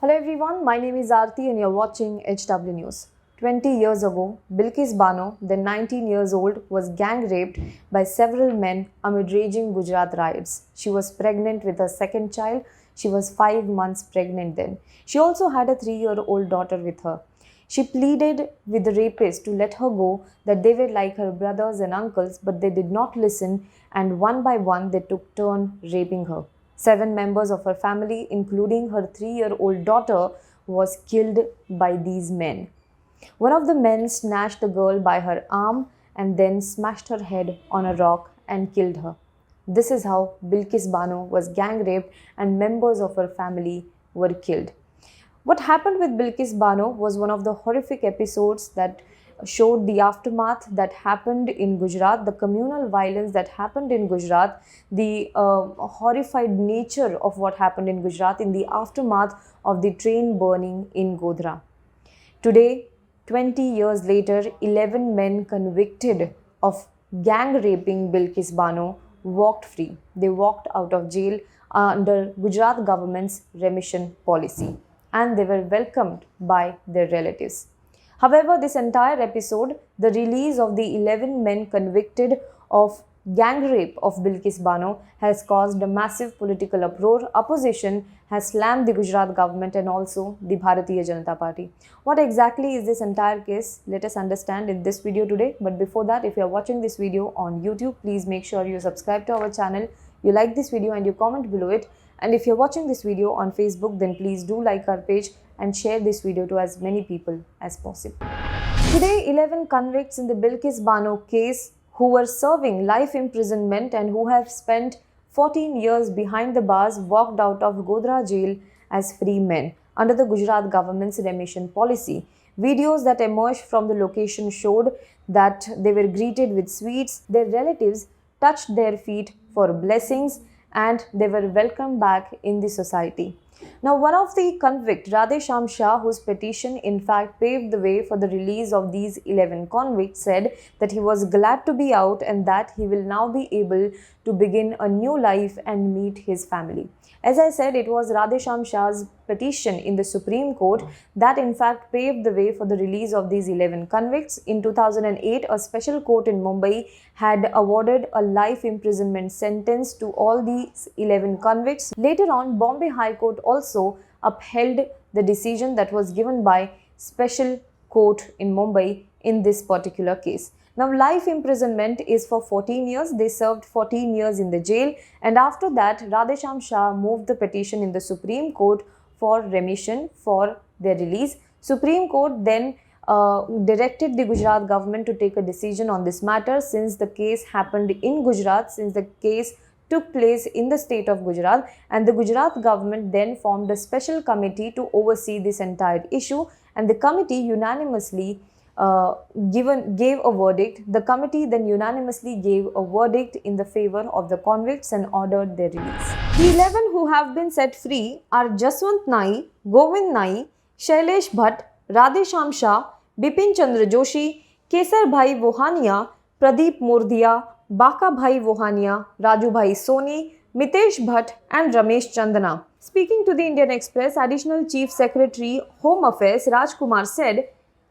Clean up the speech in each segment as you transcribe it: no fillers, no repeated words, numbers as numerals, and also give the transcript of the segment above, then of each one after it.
Hello everyone, my name is Aarti and you're watching HW News. 20 years ago, Bilkis Bano, then 19 years old, was gang raped by several men amid raging Gujarat riots. She was pregnant with her second child. She was 5 months pregnant then. She also had a 3-year-old daughter with her. She pleaded with the rapist to let her go, that they were like her brothers and uncles, but they did not listen, and one by one they took turn raping her. 7 members of her family, including her 3-year-old daughter, was killed by these men. One of the men snatched the girl by her arm and then smashed her head on a rock and killed her. This is how Bilkis Bano was gang raped and members of her family were killed. What happened with Bilkis Bano was one of the horrific episodes that showed the aftermath that happened in Gujarat, the communal violence that happened in Gujarat, the horrified nature of what happened in Gujarat in the aftermath of the train burning in Godhra. Today, 20 years later, 11 men convicted of gang raping Bilkis Bano walked free. They walked out of jail under Gujarat government's remission policy, and they were welcomed by their relatives. However, this entire episode, the release of the 11 men convicted of gang rape of Bilkis Bano, has caused a massive political uproar. Opposition has slammed the Gujarat government and also the Bharatiya Janata Party. What exactly is this entire case? Let us understand in this video today. But before that, if you are watching this video on YouTube, please make sure you subscribe to our channel, you like this video and you comment below it. And if you're watching this video on Facebook, then please do like our page and share this video to as many people as possible. Today, 11 convicts in the Bilkis Bano case who were serving life imprisonment and who have spent 14 years behind the bars walked out of Godhra jail as free men under the Gujarat government's remission policy. Videos that emerged from the location showed that they were greeted with sweets, their relatives touched their feet for blessings, and they were welcomed back in the society. Now, one of the convicts, Radheshyam Shah, whose petition in fact paved the way for the release of these 11 convicts, said that he was glad to be out and that he will now be able to begin a new life and meet his family. As I said, it was Radheshyam Shah's petition in the Supreme Court that in fact paved the way for the release of these 11 convicts. In 2008, a special court in Mumbai had awarded a life imprisonment sentence to all these 11 convicts. Later on, Bombay High Court also upheld the decision that was given by special court in Mumbai in this particular case. Now, life imprisonment is for 14 years. They served 14 years in the jail, and after that, Radheshyam Shah moved the petition in the Supreme Court for remission for their release. Supreme Court then directed the Gujarat government to take a decision on this matter since the case happened in Gujarat, since the case took place in the state of Gujarat, and the Gujarat government then formed a special committee to oversee this entire issue, and the committee unanimously gave a verdict. The committee then unanimously gave a verdict in the favor of the convicts and ordered their release. The 11 who have been set free are Jaswant Nai, Govind Nai, Shailesh Bhatt, Radheshyam Shah, Bipin Chandra Joshi, Kesar Bhai Vohania, Pradeep Murdia, Baka Bhai Vohania, Raju Bhai Soni, Mitesh Bhatt and Ramesh Chandana. Speaking to the Indian Express, Additional Chief Secretary Home Affairs Rajkumar said,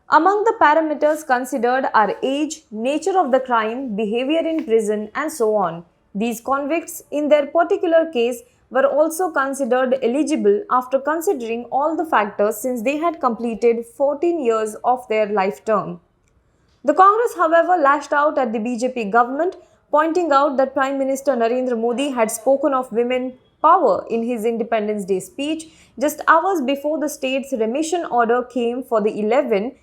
among the parameters considered are age, nature of the crime, behavior in prison, and so on. These convicts, in their particular case, were also considered eligible after considering all the factors since they had completed 14 years of their life term. The Congress, however, lashed out at the BJP government, pointing out that Prime Minister Narendra Modi had spoken of women power in his Independence Day speech just hours before the state's remission order came for the 11.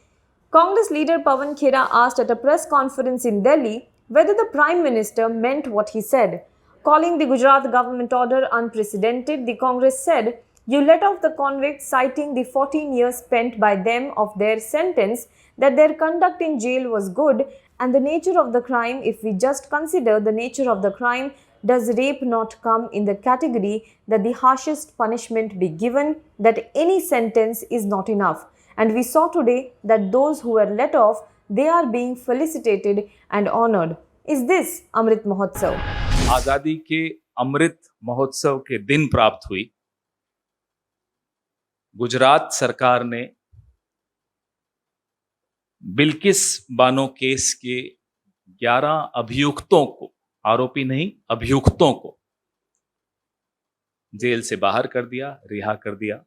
Congress leader Pawan Khera asked at a press conference in Delhi whether the Prime Minister meant what he said. Calling the Gujarat government order unprecedented, the Congress said, "You let off the convicts, citing the 14 years spent by them of their sentence, that their conduct in jail was good, and the nature of the crime, if we just consider the nature of the crime, does rape not come in the category that the harshest punishment be given, that any sentence is not enough? And we saw today that those who were let off, they are being felicitated and honored. Is this Amrit Mahotsav?" आजादी के अमृत महोत्सव के दिन प्राप्त हुई गुजरात सरकार ने Bilkis Bano case के 11 अभियुक्तों को, आरोपी नहीं, अभियुक्तों को जेल से बाहर कर दिया, रिहा कर दिया।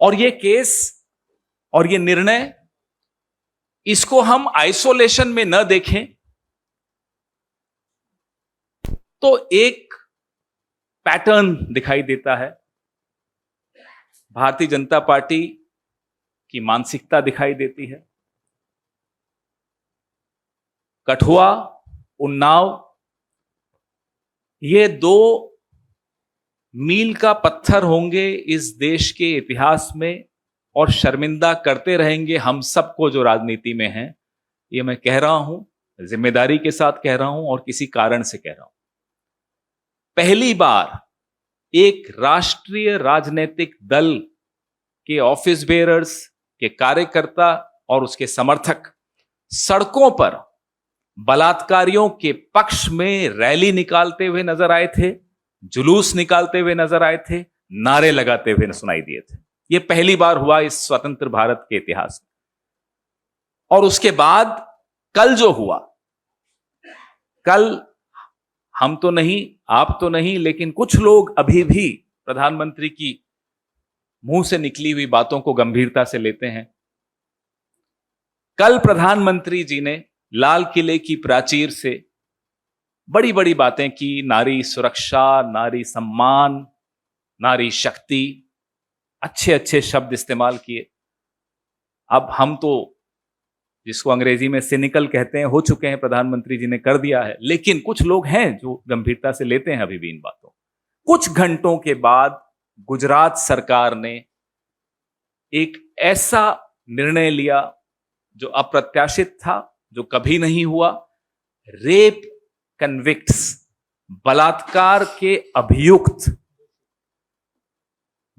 और ये केस और ये निर्णय, इसको हम आइसोलेशन में न देखें तो एक पैटर्न दिखाई देता है। भारतीय जनता पार्टी की मानसिकता दिखाई देती है। कठुआ, उन्नाव, ये 2 मील का पत्थर होंगे इस देश के इतिहास में और शर्मिंदा करते रहेंगे हम सबको जो राजनीति में हैं। ये मैं कह रहा हूं, जिम्मेदारी के साथ कह रहा हूं और किसी कारण से कह रहा हूं। पहली बार एक राष्ट्रीय राजनीतिक दल के ऑफिस बेयरर्स, के कार्यकर्ता और उसके समर्थक सड़कों पर बलात्कारियों के पक्ष में रैली निकालते हुए नजर आए थे, जुलूस निकालते हुए नजर आए थे, नारे लगाते हुए सुनाई दिए थे। यह पहली बार हुआ इस स्वतंत्र भारत के इतिहास में। और उसके बाद कल जो हुआ, कल हम तो नहीं, आप तो नहीं, लेकिन कुछ लोग अभी भी प्रधानमंत्री की मुंह से निकली हुई बातों को गंभीरता से लेते हैं। कल प्रधानमंत्री जी ने लाल किले की प्राचीर से बड़ी बड़ी बातें की, नारी सुरक्षा, नारी सम्मान, नारी शक्ति, अच्छे अच्छे शब्द इस्तेमाल किए। अब हम तो जिसको अंग्रेजी में सिनिकल कहते हैं, हो चुके हैं, प्रधानमंत्री जी ने कर दिया है, लेकिन कुछ लोग हैं जो गंभीरता से लेते हैं अभी भी इन बातों। कुछ घंटों के बाद गुजरात सरकार ने एक ऐसा निर्णय लिया जो अप्रत्याशित था, जो कभी नहीं हुआ। रेप कन्विक्ट्स, बलात्कार के अभियुक्त,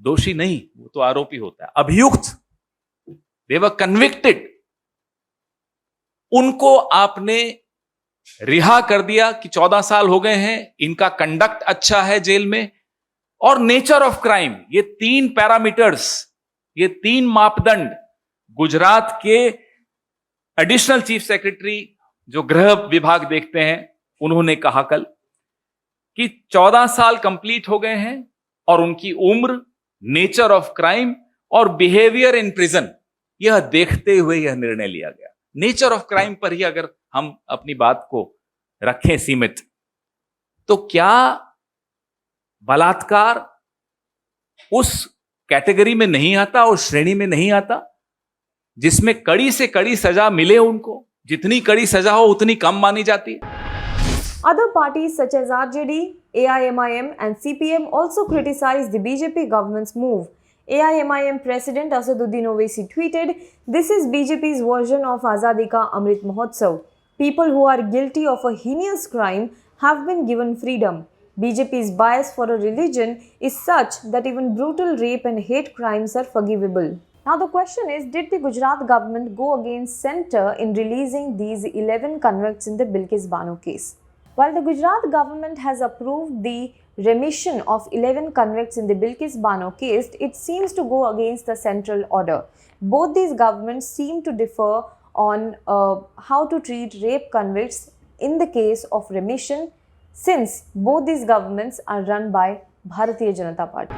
दोषी नहीं, वो तो आरोपी होता है, अभियुक्त, दे वर कन्विक्टेड, उनको आपने रिहा कर दिया कि 14 साल हो गए हैं, इनका कंडक्ट अच्छा है जेल में। और नेचर ऑफ क्राइम, ये 3 पैरामीटर्स, ये 3 मापदंड गुजरात के एडिशनल चीफ सेक्रेटरी जो गृह विभाग देखते हैं, उन्होंने कहा कल कि 14 साल कंप्लीट हो गए हैं और उनकी उम्र, नेचर ऑफ क्राइम और बिहेवियर इन प्रिजन, यह देखते हुए यह निर्णय लिया गया। नेचर ऑफ क्राइम पर ही अगर हम अपनी बात को रखें सीमित, तो क्या बलात्कार उस कैटेगरी में नहीं आता, उस श्रेणी में नहीं आता जिसमें कड़ी से कड़ी सजा मिले उनको? जितनी कड़ी सजा हो उतनी कम मानी जाती है। Other parties such as RJD, AIMIM and CPM also criticized the BJP government's move. AIMIM President Asaduddin Owaisi tweeted, "This is BJP's version of Azadi Ka Amrit Mahotsav. People who are guilty of a heinous crime have been given freedom. BJP's bias for a religion is such that even brutal rape and hate crimes are forgivable." Now the question is, did the Gujarat government go against centre in releasing these 11 convicts in the Bilkis Bano case? While the Gujarat government has approved the remission of 11 convicts in the Bilkis Bano case, it seems to go against the central order. Both these governments seem to differ on how to treat rape convicts in the case of remission, since both these governments are run by Bharatiya Janata Party.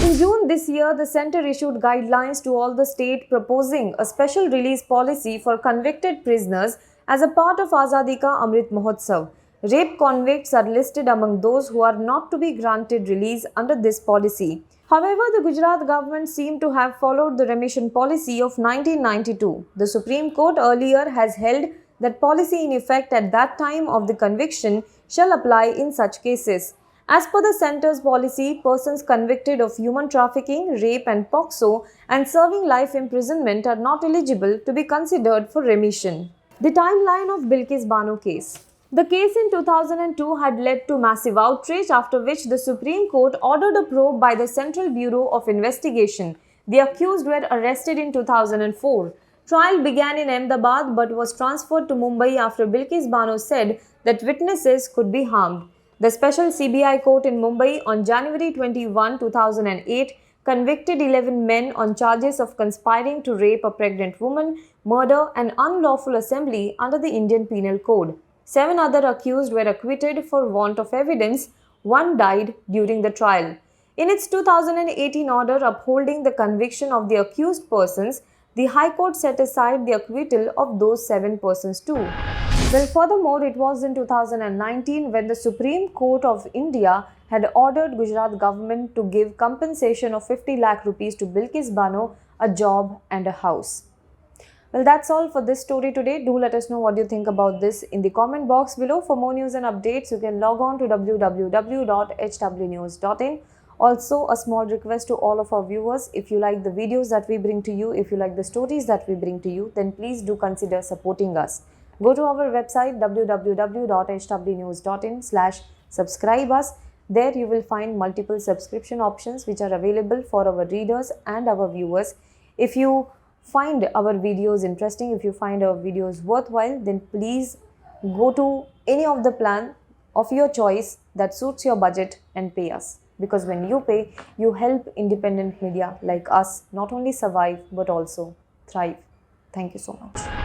In June this year, the centre issued guidelines to all the state proposing a special release policy for convicted prisoners as a part of Azadi Ka Amrit Mahotsav. Rape convicts are listed among those who are not to be granted release under this policy. However, the Gujarat government seemed to have followed the remission policy of 1992. The Supreme Court earlier has held that policy in effect at that time of the conviction shall apply in such cases. As per the centre's policy, persons convicted of human trafficking, rape and POCSO and serving life imprisonment are not eligible to be considered for remission. The timeline of Bilkis Bano case. The case in 2002 had led to massive outrage, after which the Supreme Court ordered a probe by the Central Bureau of Investigation. The accused were arrested in 2004. Trial began in Ahmedabad but was transferred to Mumbai after Bilkis Bano said that witnesses could be harmed. The special CBI court in Mumbai on January 21, 2008 convicted 11 men on charges of conspiring to rape a pregnant woman, murder, and unlawful assembly under the Indian Penal Code. 7 other accused were acquitted for want of evidence. One died during the trial. In its 2018 order upholding the conviction of the accused persons, the High Court set aside the acquittal of those 7 persons too. Well, furthermore, it was in 2019 when the Supreme Court of India had ordered Gujarat government to give compensation of 50 lakh rupees to Bilkis Bano, a job and a house. Well, that's all for this story today. Do let us know what you think about this in the comment box below. For more news and updates, you can log on to www.hwnews.in. Also, a small request to all of our viewers, if you like the videos that we bring to you, if you like the stories that we bring to you, then please do consider supporting us. Go to our website www.hwnews.in/subscribe us. There you will find multiple subscription options which are available for our readers and our viewers. If you find our videos interesting, if you find our videos worthwhile, then please go to any of the plan of your choice that suits your budget and pay us. Because when you pay, you help independent media like us not only survive but also thrive. Thank you so much.